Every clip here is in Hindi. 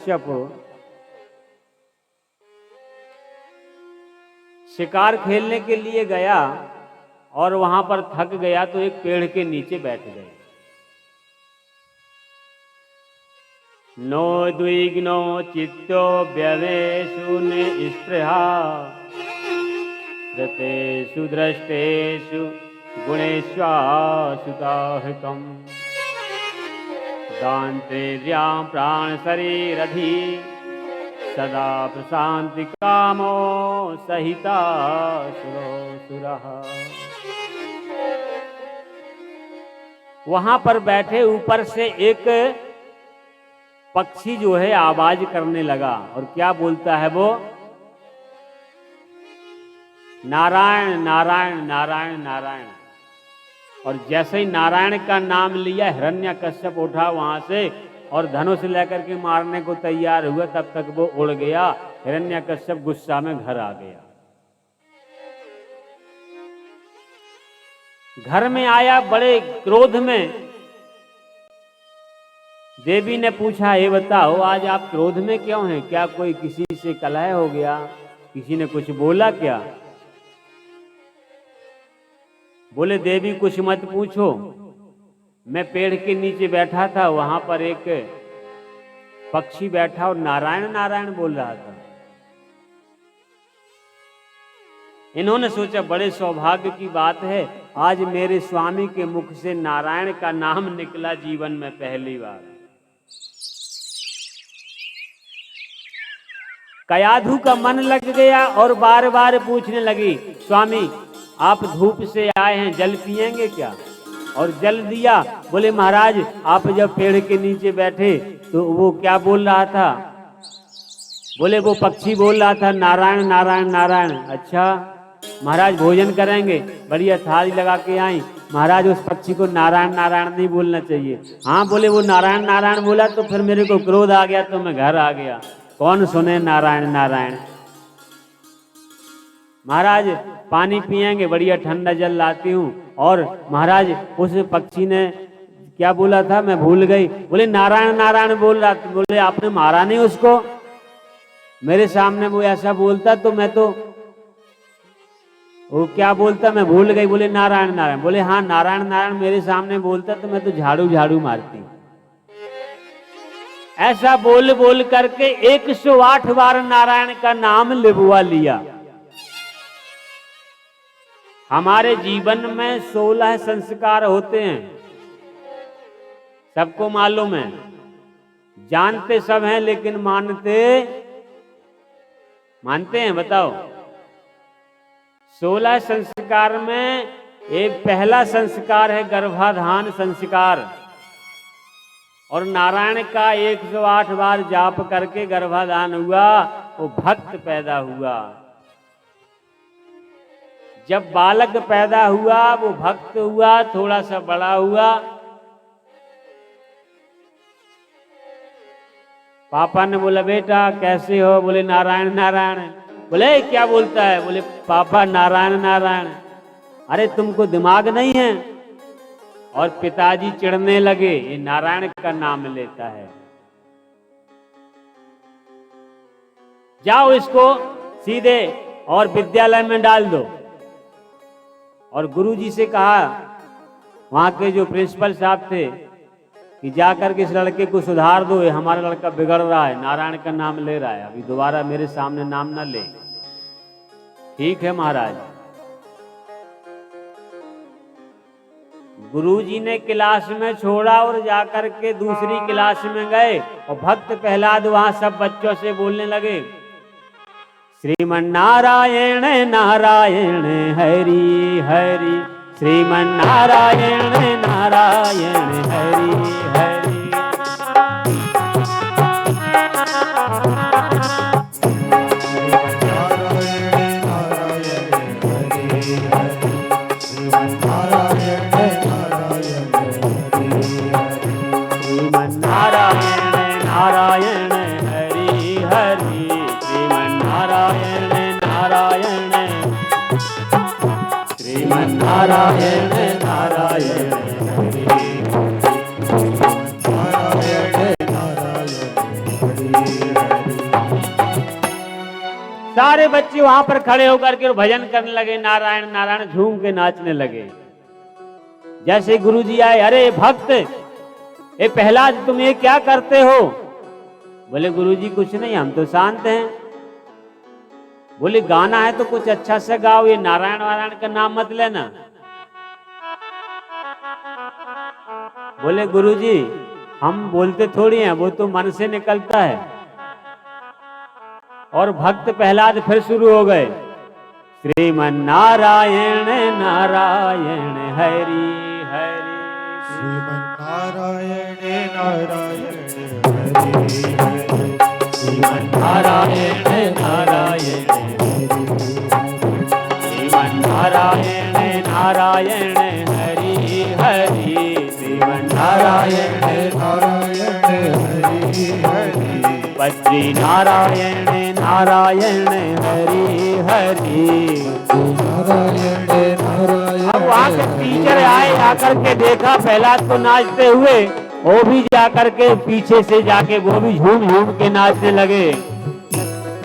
कश्यप शिकार खेलने के लिए गया और वहां पर थक गया तो एक पेड़ के नीचे बैठ गए। नो द्विग्नो चित्तो व्यवेषु निस्पृहा रतेषु दृष्टेषु गुणेष्वासुताहितम् दान्तेर्यां प्राण शरीरधि सदा प्रशांति कामो सहिता सुरः। वहां पर बैठे ऊपर से एक पक्षी जो है आवाज करने लगा और क्या बोलता है वो? नारायण नारायण नारायण नारायण। और जैसे ही नारायण का नाम लिया हिरण्यकश्यप उठा वहां से और धनुष लेकर के मारने को तैयार हुआ, तब तक वो उड़ गया। हिरण्यकश्यप गुस्सा में घर आ गया। घर में आया बड़े क्रोध में। देवी ने पूछा, ये बताओ आज आप क्रोध में क्यों हैं? क्या कोई किसी से कलह हो गया? किसी ने कुछ बोला क्या? बोले देवी कुछ मत पूछो, मैं पेड़ के नीचे बैठा था, वहां पर एक पक्षी बैठा और नारायण नारायण बोल रहा था। इन्होंने सोचा बड़े सौभाग्य की बात है, आज मेरे स्वामी के मुख से नारायण का नाम निकला जीवन में पहली बार। कयाधु का मन लग गया और बार बार पूछने लगी, स्वामी आप धूप से आए हैं, जल पिएंगे क्या? और जल दिया। बोले महाराज आप जब पेड़ के नीचे बैठे तो वो क्या बोल रहा था? बोले वो पक्षी बोल रहा था नारायण नारायण नारायण। अच्छा महाराज भोजन करेंगे? बढ़िया थाली लगा के आई। महाराज उस पक्षी को नारायण नारायण नहीं बोलना चाहिए। हाँ बोले वो नारायण नारायण बोला तो फिर मेरे को क्रोध आ गया तो मैं घर आ गया। कौन सुने नारायण नारायण। महाराज पानी पिएंगे? बढ़िया ठंडा जल लाती हूँ। और महाराज उस पक्षी ने क्या बोला था मैं भूल गई। बोले नारायण नारायण बोल रहा। बोले आपने मारा नहीं उसको? मेरे सामने वो ऐसा बोलता तो मैं तो वो क्या बोलता मैं भूल गई। बोले नारायण नारायण। बोले हाँ नारायण नारायण मेरे सामने बोलता तो मैं तो झाड़ू झाड़ू मारती। ऐसा बोल बोल करके 108 बार नारायण का नाम लिबवा लिया। हमारे जीवन में 16 संस्कार होते हैं, सबको मालूम है। जानते सब हैं लेकिन मानते हैं? बताओ। 16 संस्कार में एक पहला संस्कार है गर्भाधान संस्कार। और नारायण का 108 बार जाप करके गर्भाधान हुआ, वो भक्त पैदा हुआ। जब बालक पैदा हुआ वो भक्त हुआ, थोड़ा सा बड़ा हुआ। पापा ने बोला बेटा कैसे हो? बोले नारायण नारायण। बोले क्या बोलता है? बोले पापा नारायण नारायण। अरे तुमको दिमाग नहीं है? और पिताजी चिढ़ने लगे, ये नारायण का नाम लेता है, जाओ इसको सीधे और विद्यालय में डाल दो। और गुरुजी से कहा, वहां के जो प्रिंसिपल साहब थे, कि जाकर के इस लड़के को सुधार दो, ये हमारा लड़का बिगड़ रहा है, नारायण का नाम ले रहा है, अभी दोबारा मेरे सामने नाम ना ले। ठीक है महाराज। गुरुजी ने क्लास में छोड़ा और जाकर के दूसरी क्लास में गए और भक्त प्रहलाद वहां सब बच्चों से बोलने लगे, श्रीमन्नारायण नारायण हरि हरि, श्रीमन्नारायण नारायण हरि हरि। नारायण नारायण हरि नारायण नारायण हरि। सारे बच्चे वहां पर खड़े होकर के भजन करने लगे, नारायण नारायण झूम के नाचने लगे। जैसे गुरुजी आए, अरे भक्त, ए प्रहलाद तुम ये क्या करते हो? बोले गुरुजी कुछ नहीं, हम तो शांत हैं। बोले गाना है तो कुछ अच्छा से गाओ, ये नारायण नारायण का नाम मत लेना। बोले गुरुजी हम बोलते थोड़ी हैं, वो तो मन से निकलता है। और भक्त प्रहलाद फिर शुरू हो गए, श्रीमन नारायण नारायण हरि हरि, श्रीमन नारायण नारायण हरि हरि, श्रीमन नारायण नारायण श्रीमन नारायण नारायण हरि हरि, श्रीमन नारायण नारायण हरि हरि, बद्री नारायण नारायण हरि हरि। नारायण नारायण। अब वहां के टीचर आए, आकर के देखा प्रहलाद को नाचते हुए, वो भी जाकर के पीछे से जाके वो भी झूम झूम के नाचने लगे।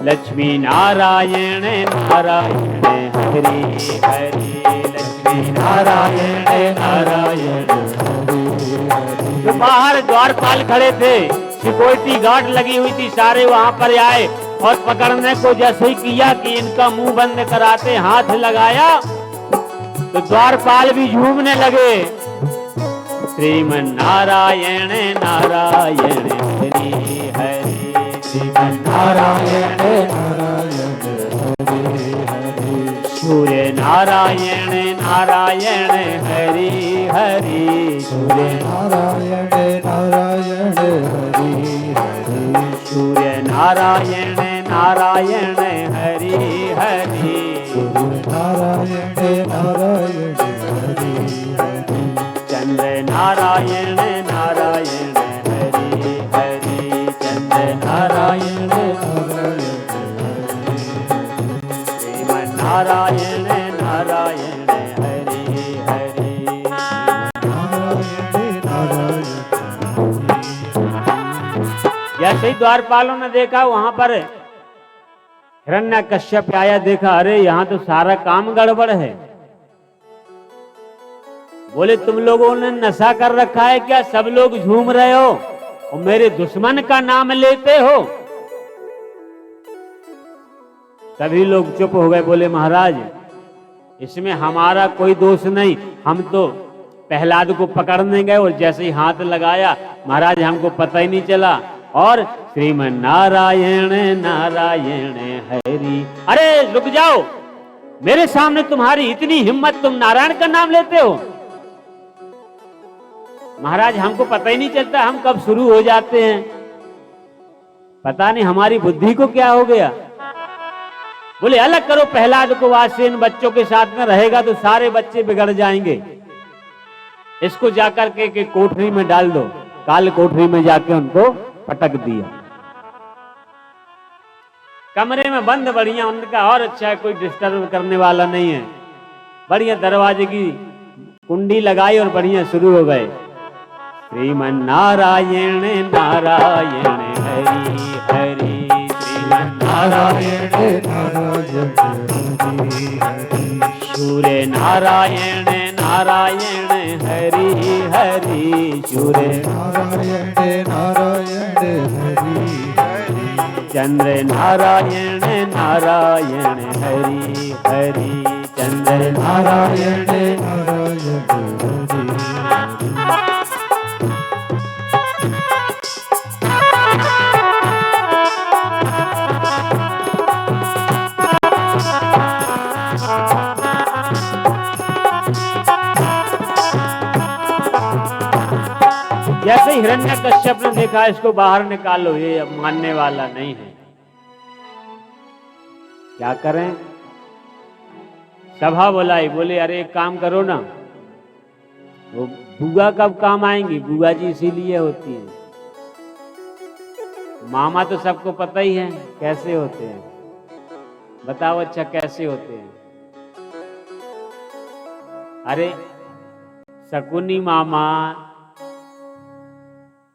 लक्ष्मी नारायण नारायण हरि हरि, लक्ष्मी नारायण नारायण हरि हरि। तो बाहर द्वारपाल खड़े थे, सिक्योरिटी गार्ड लगी हुई थी, सारे वहां पर आए और पकड़ने को जैसे ही किया कि इनका मुंह बंद कराते हाथ लगाया तो द्वारपाल भी झूमने लगे। श्रीमन नारायण नारायण हरि हरि, श्रीमन नारायण नारायण हरि हरि, सूर्य नारायण नारायण हरि हरि, सूर्य नारायण नारायण हरि हरि, सूर्य नारायण नारायण हरि हरि, नारायण नारायण हरि हरि, चंद्र नारायण नारायण हरि हरि, चंद्र नारायण नारायण श्रीमन नारायण नारायण हरि हरि। जैसे ही द्वारपालों ने देखा वहां पर हिरण्यकश्यप आया, देखा अरे यहाँ तो सारा काम गड़बड़ है। बोले तुम लोगों ने नशा कर रखा है क्या? सब लोग झूम रहे हो और मेरे दुश्मन का नाम लेते हो। सभी लोग चुप हो गए, बोले महाराज इसमें हमारा कोई दोष नहीं, हम तो प्रहलाद को पकड़ने गए और जैसे ही हाथ लगाया महाराज हमको पता ही नहीं चला। और श्रीमन नारायण नारायण हरि। अरे रुक जाओ, मेरे सामने तुम्हारी इतनी हिम्मत, तुम नारायण का नाम लेते हो? महाराज हमको पता ही नहीं चलता हम कब शुरू हो जाते हैं, पता नहीं हमारी बुद्धि को क्या हो गया। बोले अलग करो प्रहलाद को, आज से इन बच्चों के साथ में रहेगा तो सारे बच्चे बिगड़ जाएंगे। इसको जाकर के कोठरी में डाल दो। काल कोठरी में जाके उनको पटक दिया। कमरे में बंद बढ़िया, उनका और अच्छा है, कोई डिस्टर्ब करने वाला नहीं है। बढ़िया दरवाजे की कुंडी लगाई और बढ़िया शुरू हो गए। श्रीमन नारायण नारायण हरि हरि, श्रीमन नारायण नारायण हरि हरि, सूर्य नारायण नारायण हरि हरि, सूर्य नारायण नारायण हरि हरि, चंद्र नारायण नारायण हरि हरि, चंद्र नारायण नारायण हरि हरि। जैसे हिरण्यकश्यप ने देखा इसको बाहर निकालो, ये अब मानने वाला नहीं है, क्या करें? सभा बुलाई, बोले अरे एक काम करो ना, वो बुआ कब काम आएंगी? बुआ जी इसीलिए होती है, मामा तो सबको पता ही है कैसे होते हैं, बताओ अच्छा कैसे होते हैं? अरे शकुनी मामा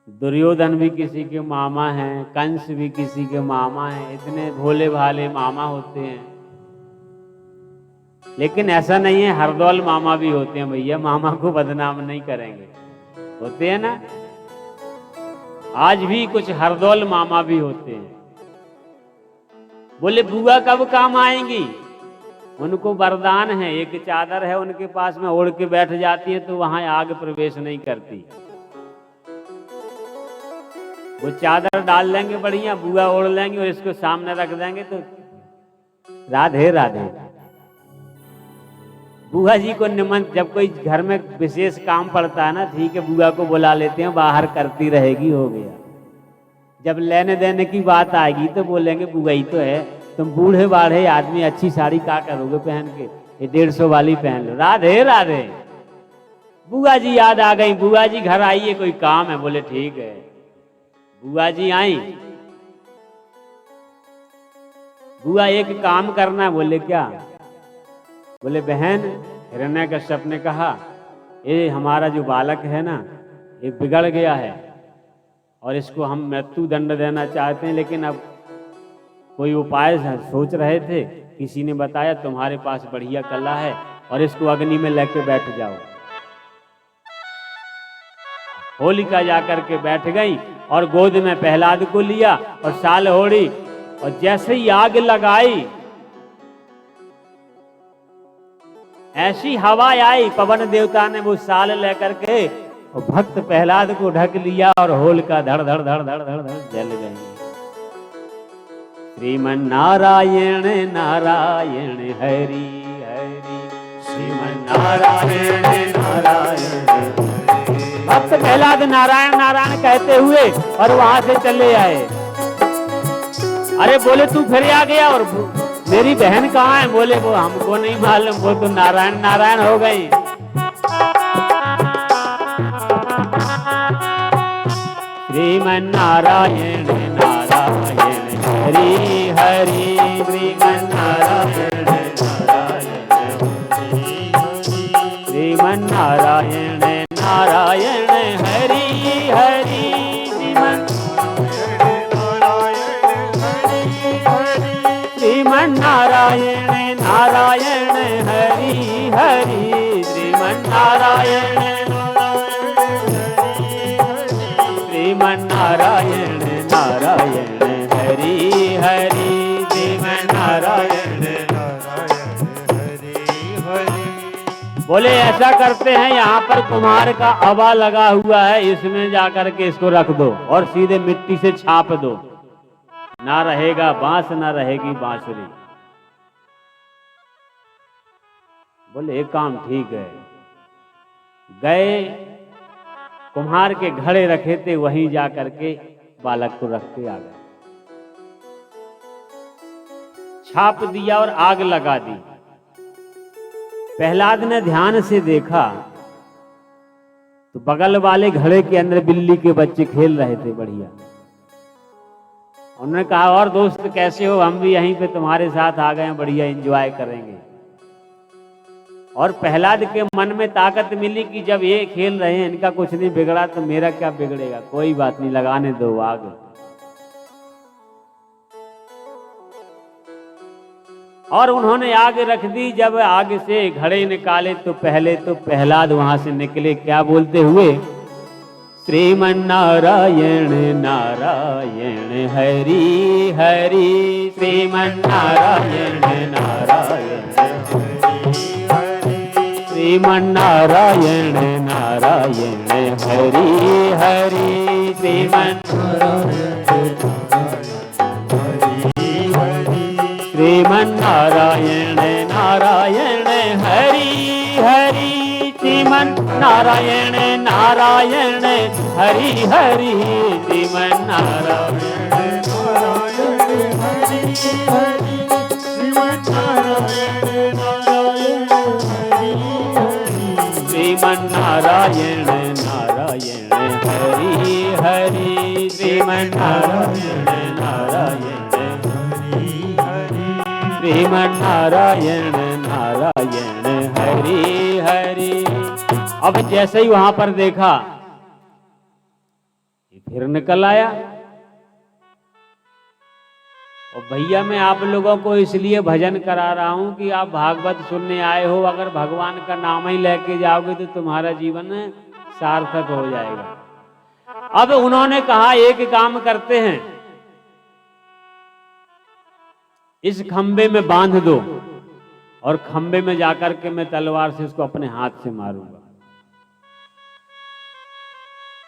दुर्योधन भी किसी के मामा हैं, कंस भी किसी के मामा हैं, इतने भोले भाले मामा होते हैं। लेकिन ऐसा नहीं है हरदौल मामा भी होते हैं भैया, मामा को बदनाम नहीं करेंगे, होते हैं ना। आज भी कुछ हरदौल मामा भी होते हैं। बोले बुआ कब काम आएंगी? उनको वरदान है, एक चादर है उनके पास में, ओढ़ के बैठ जाती है तो वहां आग प्रवेश नहीं करती। वो चादर डाल लेंगे बढ़िया, बुआ ओढ़ लेंगे और इसको सामने रख देंगे तो राधे राधे। बुआ जी को निमंत्रण, जब कोई घर में विशेष काम पड़ता है ना, ठीक है बुआ को बुला लेते हैं, बाहर करती रहेगी, हो गया। जब लेने देने की बात आएगी तो बोलेंगे बुआ ही तो है, तुम बूढ़े बाढ़े आदमी अच्छी साड़ी क्या करोगे पहन के, ये 150 वाली पहन लो। राधे राधे। बुआ जी याद आ गई, बुआ जी घर आइए कोई काम है। बोले ठीक है। बुआ जी आई, बुआ एक काम करना है। बोले क्या? बोले बहन, हिरण्यकश्यप ने कहा ये हमारा जो बालक है ना, ये बिगड़ गया है और इसको हम मृत्यु दंड देना चाहते हैं, लेकिन अब कोई उपाय सोच रहे थे, किसी ने बताया तुम्हारे पास बढ़िया कला है और इसको अग्नि में लेके बैठ जाओ। होलिका जाकर के बैठ गई और गोद में प्रहलाद को लिया और साल ओढ़ी, और जैसे ही आग लगाई ऐसी हवा आई, पवन देवता ने वो साल लेकर के और भक्त प्रहलाद को ढक लिया और होलिका धड़ धड़ धड़ धड़ धड़ धड़ जल गई। श्रीमन नारायण नारायण हरि हरि, श्रीमन नारायण नारायण। भक्त प्रहलाद नारायण नारायण कहते हुए और वहां से चले आए। अरे बोले तू फिर आ गया और मेरी बहन कहाँ है? बोले वो हमको नहीं मालूम, वो तो नारायण नारायण हो गई। श्रीमन नारायण नारायण हरि हरि, श्रीमन नारायण नारायण श्रीमन नारायण नारायण हरि हरि, श्रीमन श्रीमन नारायण नारायण हरि हरि, श्रीमन नारायण श्रीमन नारायण नारायण हरि हरि, श्रीमन नारायण बोले ऐसा करते हैं, यहाँ पर कुम्हार का अबा लगा हुआ है, इसमें जाकर के इसको रख दो और सीधे मिट्टी से छाप दो, ना रहेगा बांस ना रहेगी बांसुरी। बोले एक काम ठीक है। गए, कुम्हार के घड़े रखे थे, वहीं जाकर के बालक को रख के आ गए, छाप दिया और आग लगा दी। प्रहलाद ने ध्यान से देखा तो बगल वाले घड़े के अंदर बिल्ली के बच्चे खेल रहे थे बढ़िया। उन्होंने कहा और दोस्त कैसे हो? हम भी यहीं पे तुम्हारे साथ आ गए हैं, बढ़िया एंजॉय करेंगे। और प्रहलाद के मन में ताकत मिली कि जब ये खेल रहे हैं, इनका कुछ नहीं बिगड़ा तो मेरा क्या बिगड़ेगा, कोई बात नहीं, लगाने दो आग। और उन्होंने आग रख दी। जब आग से घड़े निकाले तो पहले तो प्रहलाद वहां से निकले, क्या बोलते हुए? श्रीमन नारायण नारायण हरि हरि, श्रीमन नारायण नारायण श्रीमन नारायण नारायण हरि हरि, श्रीमन श्रीमन नारायण नारायण हरि हरि, श्रीमन नारायण नारायण हरि हरि, श्रीमन नारायण नारायण हरि हरि, श्रीमन नारायण नारायण हरि हरि, श्रीमन नारायण नारायण हरि हरि, श्रीमन नारायण नारायण हरि हरि, श्रीमन नारायण नारायण हरि हरि। अब जैसे ही वहां पर देखा फिर निकल आया। और भैया मैं आप लोगों को इसलिए भजन करा रहा हूं कि आप भागवत सुनने आए हो, अगर भगवान का नाम ही लेके जाओगे तो तुम्हारा जीवन सार्थक हो जाएगा। अब उन्होंने कहा एक काम करते हैं, इस खंबे में बांध दो और खंबे में जाकर के मैं तलवार से इसको अपने हाथ से मारूंगा।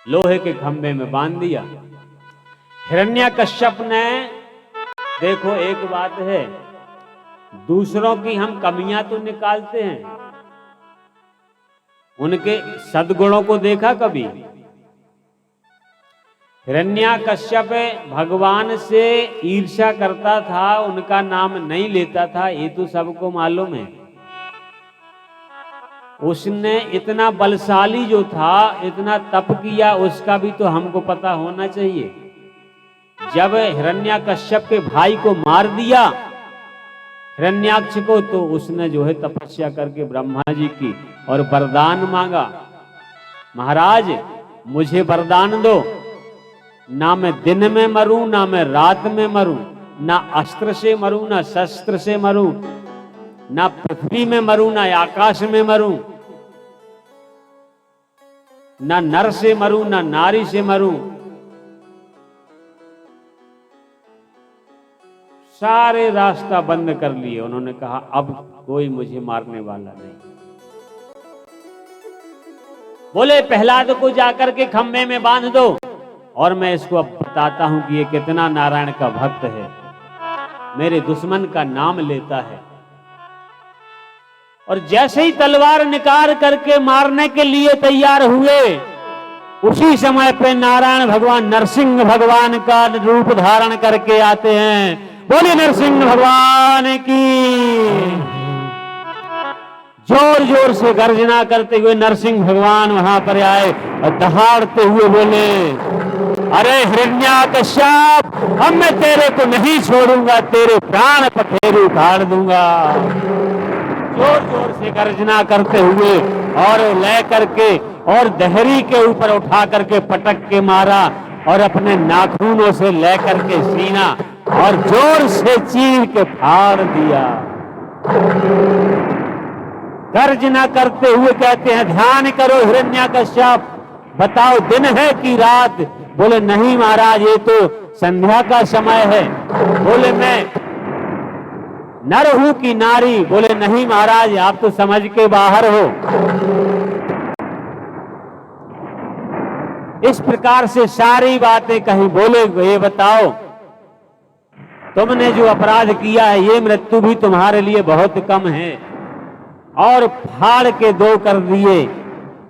लोहे के खंबे में बांध दिया। हिरण्यकश्यप ने, देखो एक बात है, दूसरों की हम कमियां तो निकालते हैं, उनके सद्गुणों को देखा कभी? हिरण्यकश्यप भगवान से ईर्ष्या करता था, उनका नाम नहीं लेता था, ये तो सबको मालूम है। उसने इतना बलशाली जो था, इतना तप किया, उसका भी तो हमको पता होना चाहिए। जब हिरण्यकश्यप के भाई को मार दिया हिरण्याक्ष को, तो उसने जो है तपस्या करके ब्रह्मा जी की और वरदान मांगा, महाराज मुझे वरदान दो, ना मैं दिन में मरूं ना मैं रात में मरूं, ना अस्त्र से मरूं ना शस्त्र से मरूं, ना पृथ्वी में मरूं ना आकाश में मरूं, ना नर से मरूं ना नारी से मरूं। सारे रास्ता बंद कर लिए। उन्होंने कहा अब कोई मुझे मारने वाला नहीं। बोले प्रहलाद को जाकर के खंबे में बांध दो और मैं इसको अब बताता हूं कि ये कितना नारायण का भक्त है, मेरे दुश्मन का नाम लेता है। और जैसे ही तलवार निकाल करके मारने के लिए तैयार हुए, उसी समय पे नारायण भगवान नरसिंह भगवान का रूप धारण करके आते हैं। बोलिए नरसिंह भगवान की। जोर जोर से गर्जना करते हुए नरसिंह भगवान वहां पर आए और दहाड़ते हुए बोले, अरे हिरण्याकश्यप, अब मैं तेरे को नहीं छोड़ूंगा, तेरे प्राण पखेरु उखाड़ दूंगा। जोर जोर से गर्जना करते हुए और ले करके और दहरी के ऊपर उठा करके पटक के मारा और अपने नाखूनों से ले करके सीना और जोर से चीर के फाड़ दिया। गर्जना करते हुए कहते हैं, ध्यान करो हिरण्याकश्यप, बताओ दिन है कि रात? बोले नहीं महाराज, ये तो संध्या का समय है। बोले मैं नर हूं कि नारी? बोले नहीं महाराज, आप तो समझ के बाहर हो। इस प्रकार से सारी बातें कहीं। बोले ये बताओ, तुमने जो अपराध किया है, ये मृत्यु भी तुम्हारे लिए बहुत कम है। और फाड़ के दो कर दिए,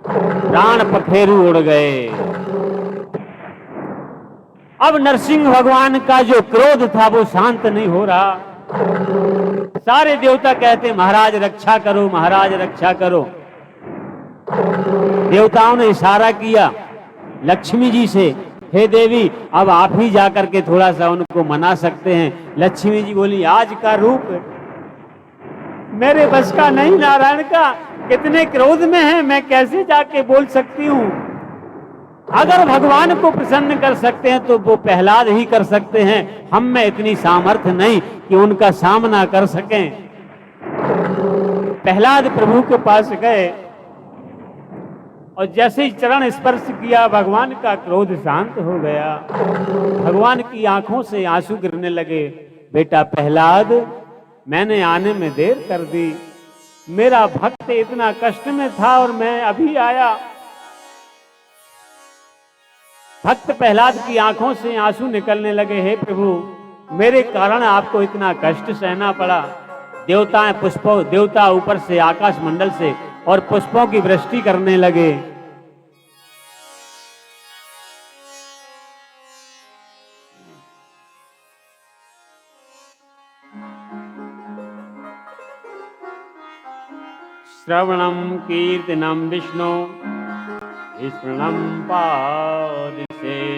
प्राण पखेरु उड़ गए। अब नरसिंह भगवान का जो क्रोध था वो शांत नहीं हो रहा। सारे देवता कहते महाराज रक्षा करो, महाराज रक्षा करो। देवताओं ने इशारा किया लक्ष्मी जी से, हे देवी अब आप ही जाकर के थोड़ा सा उनको मना सकते हैं। लक्ष्मी जी बोली, आज का रूप मेरे बस का नहीं, नारायण का कितने क्रोध में है, मैं कैसे जाके बोल सकती हूँ। अगर भगवान को प्रसन्न कर सकते हैं तो वो प्रहलाद ही कर सकते हैं, हम में इतनी सामर्थ्य नहीं कि उनका सामना कर सकें। प्रहलाद प्रभु के पास गए और जैसे ही चरण स्पर्श किया, भगवान का क्रोध शांत हो गया। भगवान की आंखों से आंसू गिरने लगे। बेटा प्रहलाद, मैंने आने में देर कर दी, मेरा भक्त इतना कष्ट में था और मैं अभी आया। भक्त प्रहलाद की आंखों से आंसू निकलने लगे। हे प्रभु, मेरे कारण आपको इतना कष्ट सहना पड़ा। देवता ऊपर से आकाश मंडल से और पुष्पों की वृष्टि करने लगे। श्रवणम कीर्तनम विष्णु स्मरणम पाद से